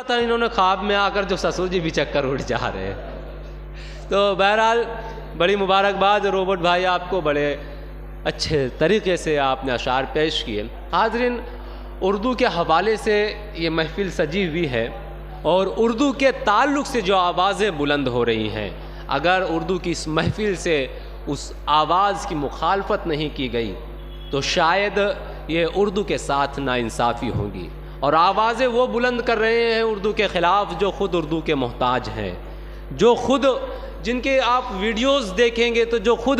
था इन्होंने ख्वाब में आकर जो ससुर जी भी चक्कर उठ जा रहे हैं। तो बहरहाल बड़ी मुबारकबाद रोबोट भाई, आपको बड़े अच्छे तरीके से आपने अशार पेश किए। हाज़रीन, उर्दू के हवाले से ये महफ़िल सजी हुई है और उर्दू के ताल्लुक़ से जो आवाज़ें बुलंद हो रही हैं, अगर उर्दू की इस महफ़िल से उस आवाज़ की मुखालफत नहीं की गई तो शायद ये उर्दू के साथ नाइंसाफ़ी होगी। और आवाज़ें वो बुलंद कर रहे हैं उर्दू के ख़िलाफ़ जो ख़ुद उर्दू के मोहताज हैं, जो ख़ुद जिनके आप वीडियोस देखेंगे तो जो खुद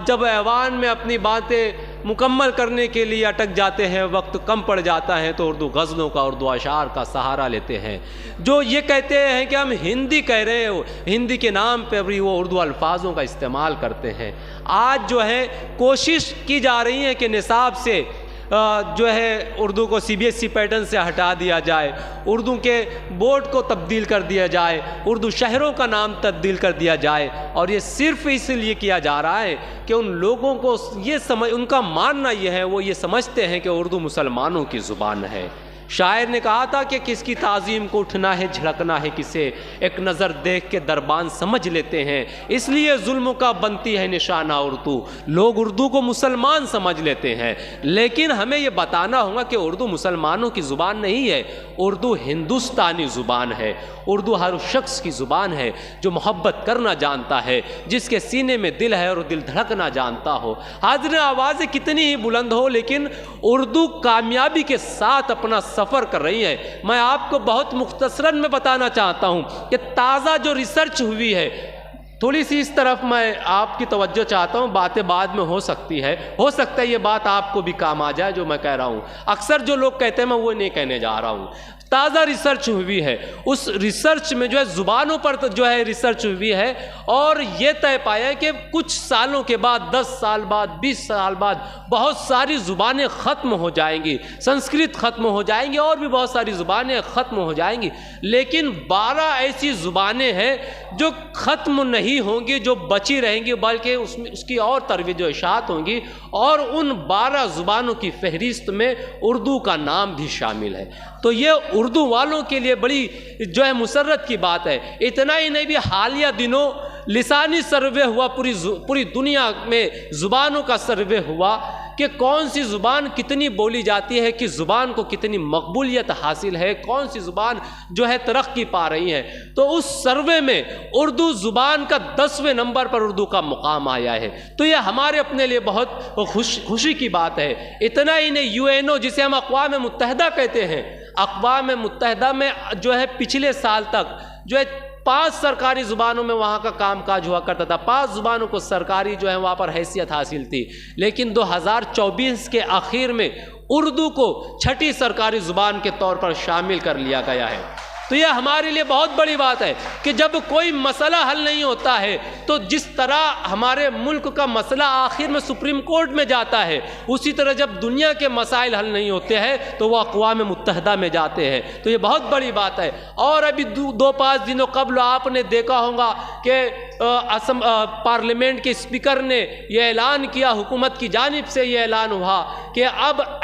जब ऐवान में अपनी बातें मुकम्मल करने के लिए अटक जाते हैं, वक्त कम पड़ जाता है, तो उर्दू गज़लों का, उर्दू अशार का सहारा लेते हैं। जो ये कहते हैं कि हम हिंदी कह रहे हैं, हिंदी के नाम पर भी वो उर्दू अल्फाजों का इस्तेमाल करते हैं। आज जो है कोशिश की जा रही है कि निसाब से जो है उर्दू को CBSE पैटर्न से हटा दिया जाए, उर्दू के बोर्ड को तब्दील कर दिया जाए, उर्दू शहरों का नाम तब्दील कर दिया जाए। और ये सिर्फ़ इसलिए किया जा रहा है कि उन लोगों को ये समझ, उनका मानना ये है, वो ये समझते हैं कि उर्दू मुसलमानों की ज़ुबान है। शायर ने कहा था कि किसकी ताज़ीम को उठना है, झड़कना है किसे, एक नज़र देख के दरबान समझ लेते हैं, इसलिए जुल्म का बनती है निशाना उर्दू। लोग उर्दू को मुसलमान समझ लेते हैं, लेकिन हमें ये बताना होगा कि उर्दू मुसलमानों की ज़ुबान नहीं है, उर्दू हिंदुस्तानी ज़ुबान है। उर्दू हर शख्स की ज़ुबान है जो मोहब्बत करना जानता है, जिसके सीने में दिल है और दिल धड़कना जानता हो। हाज़िर, आवाज़ें कितनी ही बुलंद हो, लेकिन उर्दू कामयाबी के साथ अपना सफ़र कर रही है। मैं आपको बहुत मुख्तसरन में बताना चाहता हूँ कि ताज़ा जो रिसर्च हुई है, थोड़ी सी इस तरफ मैं आपकी तवज्जो चाहता हूँ, बातें बाद में हो सकती है, हो सकता है ये बात आपको भी काम आ जाए जो मैं कह रहा हूँ। अक्सर जो लोग कहते हैं मैं वो नहीं कहने जा रहा हूँ। ताज़ा रिसर्च हुई है, उस रिसर्च में जो है ज़ुबानों पर तो जो है रिसर्च हुई है, और ये तय पाया है कि कुछ सालों के बाद, 10 साल बाद, 20 साल बाद बहुत सारी ज़ुबानें ख़त्म हो जाएंगी, संस्कृत ख़त्म हो जाएंगी और भी बहुत सारी ज़ुबानें ख़त्म हो जाएंगी, लेकिन 12 ऐसी ज़ुबानें हैं जो ख़त्म नहीं होंगी, जो बची रहेंगी, बल्कि उसमें उसकी और तरवीज व इशाअत होंगी। और उन 12 ज़ुबानों की फहरिस्त में उर्दू का नाम भी शामिल है। तो ये उर्दू वालों के लिए बड़ी जो है मुसर्रत की बात है। इतना ही नहीं, भी हालिया दिनों लिसानी सर्वे हुआ, पूरी दुनिया में ज़ुबानों का सर्वे हुआ कि कौन सी ज़ुबान कितनी बोली जाती है, कि ज़ुबान को कितनी मकबूलियत हासिल है, कौन सी ज़ुबान जो है तरक्की पा रही है। तो उस सर्वे में उर्दू ज़ुबान का 10वें नंबर पर उर्दू का मुकाम आया है। तो ये हमारे अपने लिए बहुत खुशी की बात है। इतना ही नहीं, UNO जिसे हम अक़वाम मुत्तहिदा कहते हैं, अक़वाम मुत्तहिदा में जो है पिछले साल तक जो है 5 सरकारी ज़ुबानों में वहाँ का कामकाज हुआ करता था। 5 ज़ुबानों को सरकारी जो है वहाँ पर हैसियत हासिल थी, लेकिन 2024 के आखिर में उर्दू को 6ठी सरकारी ज़ुबान के तौर पर शामिल कर लिया गया है। तो यह हमारे लिए बहुत बड़ी बात है कि जब कोई मसला हल नहीं होता है, तो जिस तरह हमारे मुल्क का मसला आखिर में सुप्रीम कोर्ट में जाता है, उसी तरह जब दुनिया के मसाइल हल नहीं होते हैं तो वह अक़वाम मुत्तहिदा में जाते हैं। तो ये बहुत बड़ी बात है। और अभी 2-5 दिनों कबल आपने देखा होगा कि असम पार्लियामेंट के स्पीकर ने यह ऐलान किया, हुकूमत की जानिब से यह ऐलान हुआ कि अब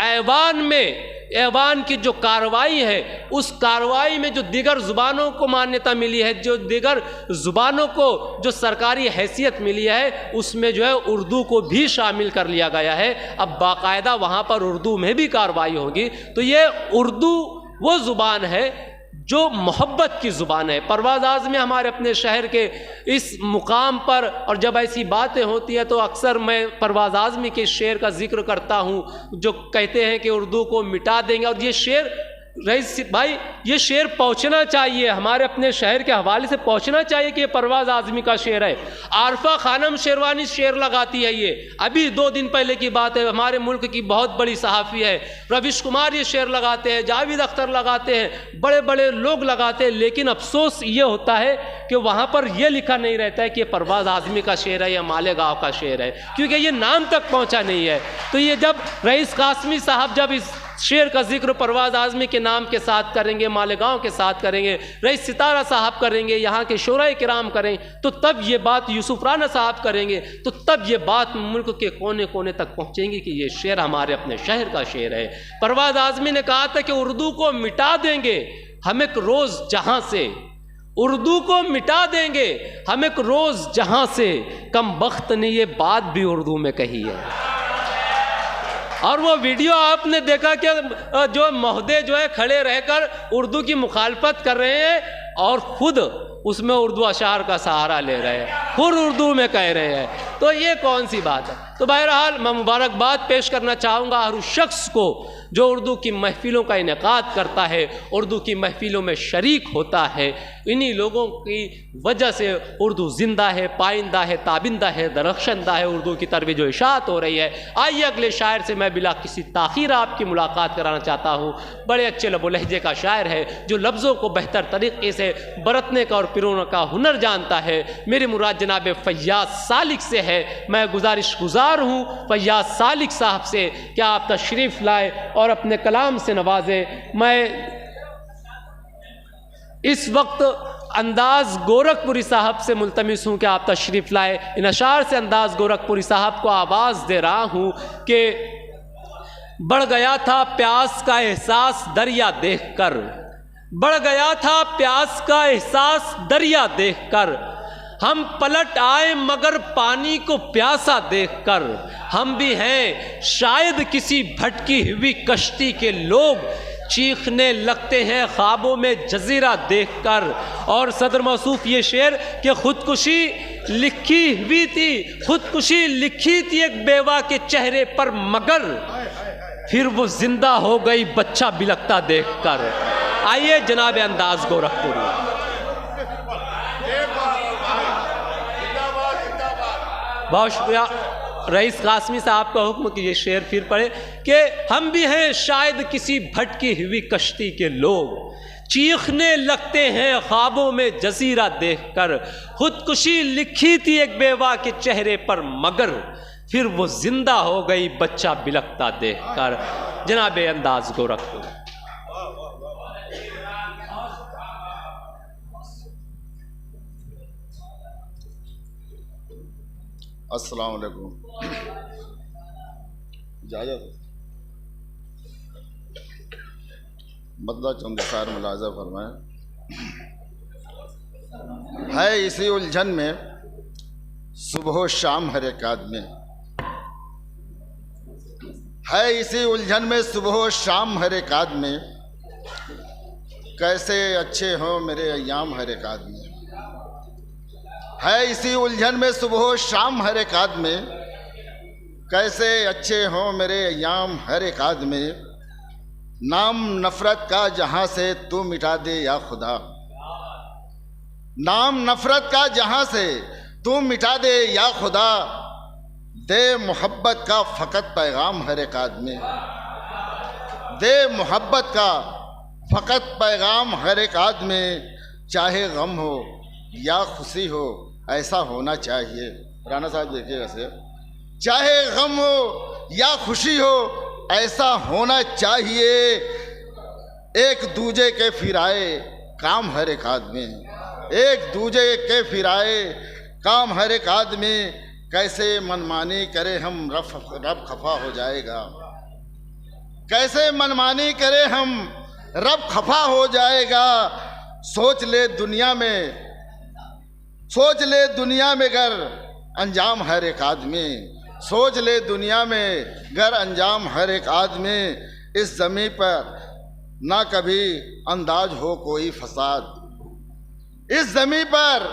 ऐवान की जो कार्रवाई है, उस कार्रवाई में जो दीगर ज़ुबानों को मान्यता मिली है, जो दीगर ज़ुबानों को जो सरकारी हैसियत मिली है, उसमें जो है उर्दू को भी शामिल कर लिया गया है। अब बाकायदा वहाँ पर उर्दू में भी कार्रवाई होगी। तो ये उर्दू वो ज़ुबान है जो मोहब्बत की ज़ुबान है। परवाज़ आज़मी हमारे अपने शहर के इस मुकाम पर, और जब ऐसी बातें होती हैं तो अक्सर मैं परवाज़ आज़मी के शेर का जिक्र करता हूँ जो कहते हैं कि उर्दू को मिटा देंगे। और ये शेर रईस भाई, ये शेर पहुँचना चाहिए, हमारे अपने शहर के हवाले से पहुँचना चाहिए कि ये परवाज़ आज़मी का शेर है। आरफा खानम शेरवानी शेर लगाती है। ये अभी 2 दिन पहले की बात है, हमारे मुल्क की बहुत बड़ी सहाफ़ी है रविश कुमार ये शेर लगाते हैं, जावेद अख्तर लगाते हैं, बड़े बड़े लोग लगाते हैं। लेकिन अफसोस ये होता है कि वहाँ पर यह लिखा नहीं रहता है कि ये परवाज़ आज़मी का शेर है या मालेगाँव का शेर है, क्योंकि ये नाम तक पहुँचा नहीं है। तो ये जब रईस कासमी साहब जब इस शेर का जिक्र परवाज़ आज़मी के नाम के साथ करेंगे, मालेगाँव के साथ करेंगे, रईस सितारा साहब करेंगे, यहाँ के शोराए किराम करें, तो तब ये बात यूसुफ राना साहब करेंगे, तो तब ये बात मुल्क के कोने कोने तक पहुँचेंगी कि ये शेर हमारे अपने शहर का शेर है। परवाज़ आज़मी ने कहा था कि उर्दू को मिटा देंगे, हम एक रोज़ जहां से, उर्दू को मिटा देंगे हम एक रोज़ जहां से, कम बख्त ने ये बात भी उर्दू में कही है। और वो वीडियो आपने देखा कि जो महोदय जो है खड़े रहकर उर्दू की मुखालफत कर रहे हैं और खुद उसमें उर्दू अशार का सहारा ले रहे हैं, खुद उर्दू में कह रहे हैं, तो ये कौन सी बात है। तो बहरहाल मैं मुबारकबाद पेश करना चाहूँगा हर उस शख्स को जो उर्दू की महफ़िलों का इनेकाद करता है, उर्दू की महफ़िलों में शरीक होता है। इन्हीं लोगों की वजह से उर्दू ज़िंदा है, पाइंदा है, ताबिंदा है, दरख्शंदा है, उर्दू की तरफ जो इशाअत हो रही है। आइए अगले शायर से मैं बिला किसी ताख़ीर आपकी मुलाकात कराना चाहता हूँ। बड़े अच्छे लबो लहजे का शायर है जो लफ्ज़ों को बेहतर तरीक़े से बरतने का और पिरोने का हुनर जानता है। मेरी मुराद जनाब फैयाज़ सालिक से है। मैं गुज़ार हूँ फैयाज़ सालिक साहब से कि आप तशरीफ़ लाए और अपने कलाम से नवाजे। मैं इस वक्त अंदाज़ गोरखपुरी साहब से मुल्तमिस हूँ कि आप तशरीफ़ लाए। इन अशार से अंदाज़ गोरखपुरी साहब को आवाज़ दे रहा हूँ कि बढ़ गया था प्यास का एहसास दरिया देखकर, बढ़ गया था प्यास का एहसास दरिया देखकर, हम पलट आए मगर पानी को प्यासा देखकर, हम भी हैं शायद किसी भटकी हुई कश्ती के लोग, चीखने लगते हैं ख्वाबों में जजीरा देखकर। और सदर मौसूफ ये शेर कि खुदकुशी लिखी हुई थी, खुदकुशी लिखी थी एक बेवा के चेहरे पर, मगर फिर वो जिंदा हो गई बच्चा बिलकता देखकर। आइए जनाब अंदाज गोरखपुरी। बहुत शुक्रिया रईस कासमी साहब का हुक्म कि ये शेर फिर पढ़े कि हम भी हैं शायद किसी भटकी हुई कश्ती के लोग, चीखने लगते हैं ख्वाबों में जजीरा देखकर, खुदकुशी लिखी थी एक बेवा के चेहरे पर, मगर फिर वो जिंदा हो गई बच्चा बिलकता देखकर। जनाब अंदाज गोरखपुर। अस्सलाम वालेकुम। इजाज़त मतलब चंद सार मुलाजा फरमाएं। है इसी उलझन में सुबह शाम हर एक आदमी, है इसी उलझन में सुबह शाम हर एक आदमी, कैसे अच्छे हों मेरे अय्याम हर एक आदमी। है इसी उलझन में सुबह शाम हर एक आदमी, कैसे अच्छे हों मेरे अय्याम हर एक आदमी। नाम नफरत का जहां से तू मिटा दे या खुदा, नाम नफरत का जहां से तू मिटा दे या खुदा, दे मोहब्बत का फ़कत पैगाम हर एक आदमी, दे मोहब्बत का फ़कत पैगाम हर एक आदमी। चाहे गम हो या खुशी हो ऐसा होना चाहिए। राना साहब देखिएगा से, चाहे गम हो या खुशी हो ऐसा होना चाहिए। एक दूजे के फिराए काम हर एक आदमी, एक दूजे के फिराए काम हर एक आदमी। कैसे मनमानी करे हम रब खफा हो जाएगा, कैसे मनमानी करे हम रब खफा हो जाएगा। सोच ले दुनिया में, सोच ले दुनिया में गर अंजाम हर एक आदमी, सोच ले दुनिया में गर अंजाम हर एक आदमी। इस ज़मीं पर ना कभी अंदाज हो कोई फसाद, इस ज़मीं पर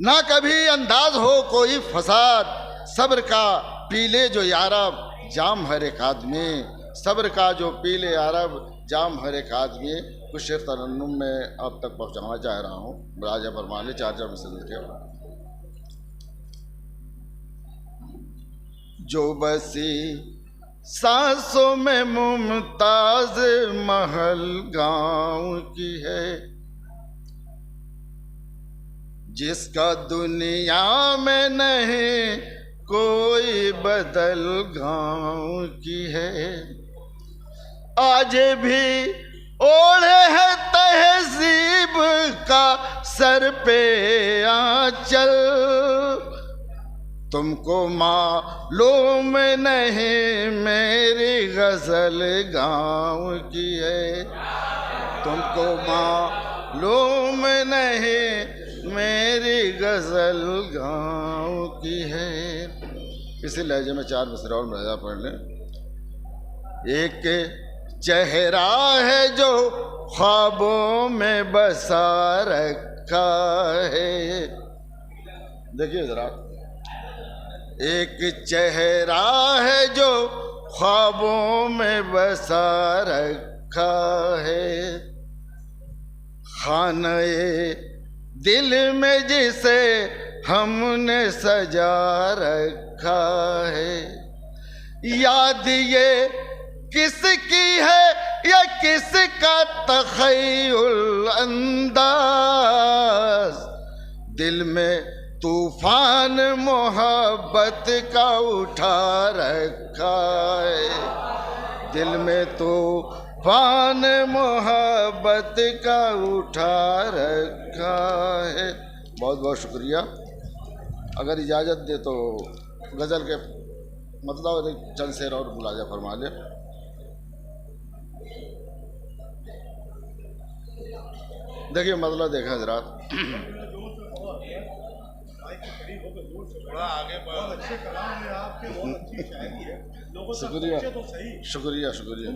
ना कभी अंदाज हो कोई फसाद। सब्र का पीले जो यारब जाम हर एक आदमी, सब्र का जो पीले यारब जाम हर एक आदमी। कुछ शेर तरन्नुम में अब तक पहुँचाना चाह रहा हूँ। राजा फरमाने चाचा मिसल के, जो बसी सांसों में मुमताज महल गांव की है, जिसका दुनिया में नहीं कोई बदल गांव की है। आज भी ओढ़े है तहजीब का सर पे आंचल, तुमको मालूम नहीं मेरी गजल गाँव की है। तुमको मालूम नहीं मेरी गज़ल गाँव की है। इसी लहजे में 4 मिसरा और मज़ा पढ़ लें। एक चेहरा है जो ख्वाबों में बसा रखा है। देखिए जरा, एक चेहरा है जो ख्वाबों में बसा रखा है, खाने दिल में जिसे हमने सजा रखा है। याद ये किसकी है या किसका तख़य्युल अंदाज, दिल में तूफान मोहब्बत का उठा रखा है, दिल में तूफान मोहब्बत का उठा रखा है। बहुत बहुत शुक्रिया। अगर इजाज़त दे तो गज़ल के मतलब और एक चंद शेर और मुलाजा फरमा ले। देखिए मतलब देखा जरा, शुक्रिया शुक्रिया शुक्रिया।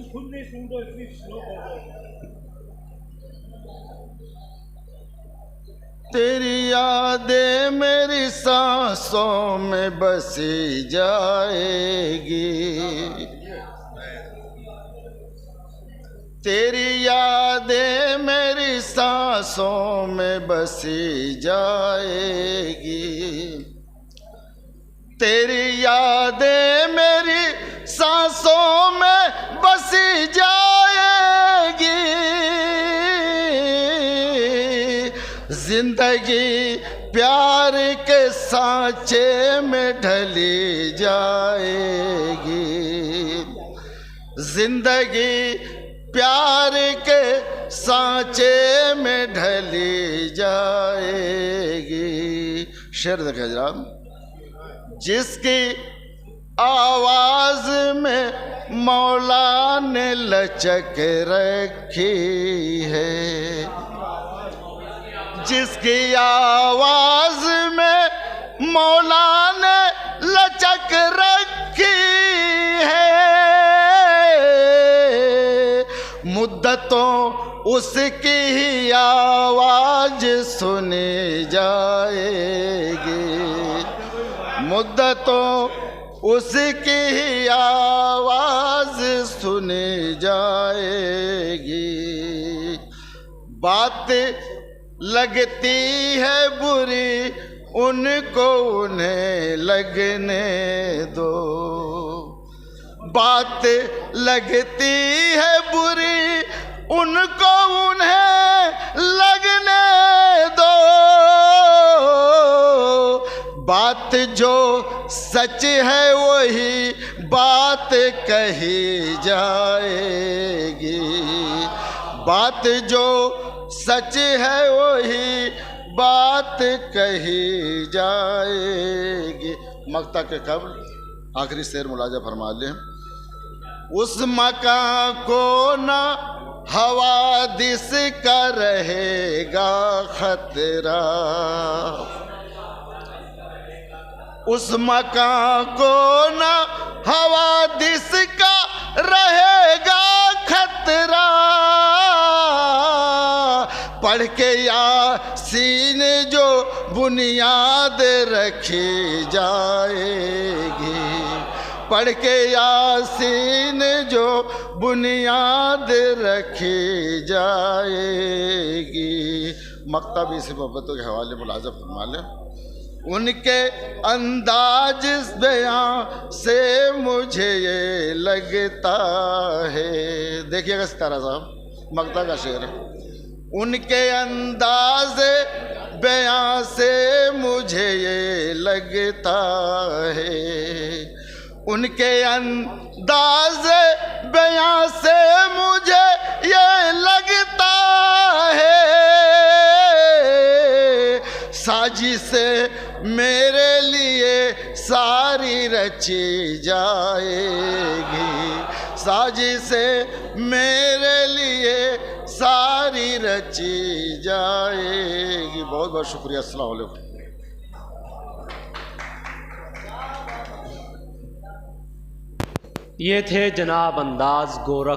तेरी यादें मेरी सांसों में बसी जाएगी, तेरी यादें मेरी सांसों में बसी जाएगी, तेरी यादें मेरी सांसों में बसी जाएगी। जिंदगी प्यार के सांचे में ढली जाएगी, जिंदगी प्यार के सांचे में ढली जाएगी। शेर देखे जरा, जिसकी आवाज में मौला ने लचक रखी है, जिसकी आवाज में मौला ने लचक रखी है, मुद्दतों उसकी ही आवाज सुनी जाएगी, मुद्दतों उसकी ही आवाज सुनी जाएगी। बात लगती है बुरी उनको उन्हें लगने दो, बात लगती है बुरी उनको उन्हें लगने दो, बात जो सच है वही बात कही जाएगी, बात जो सच है वही बात कही जाएगी। मक्ता के कब्ल आखिरी शेर मुलाजा फरमा लें। उस मकान को ना हवादिस का रहेगा खतरा, उस मकान को ना हवादिस का रहेगा खतरा, पढ़ के यासीन जो बुनियाद रखी जाएगी, पढ़ के यासीन जो बुनियाद रखी जाएगी। मक्ता भी इसी मोहब्बतों के हवाले मुलाजा फरमा लें। उनके अंदाज बयां से मुझे ये लगता है, देखिएगा सितारा साहब मक्ता का शेर है। उनके अंदाज बयां से मुझे ये लगता है, उनके अंदाज बयां से मुझे ये लगता है, साजिश मेरे लिए सारी रची जाएगी, साजिश मेरे लिए सारी रची जाएगी। बहुत बहुत शुक्रिया। अस्सलाम वालेकुम। ये थे जनाब अंदाज गोरख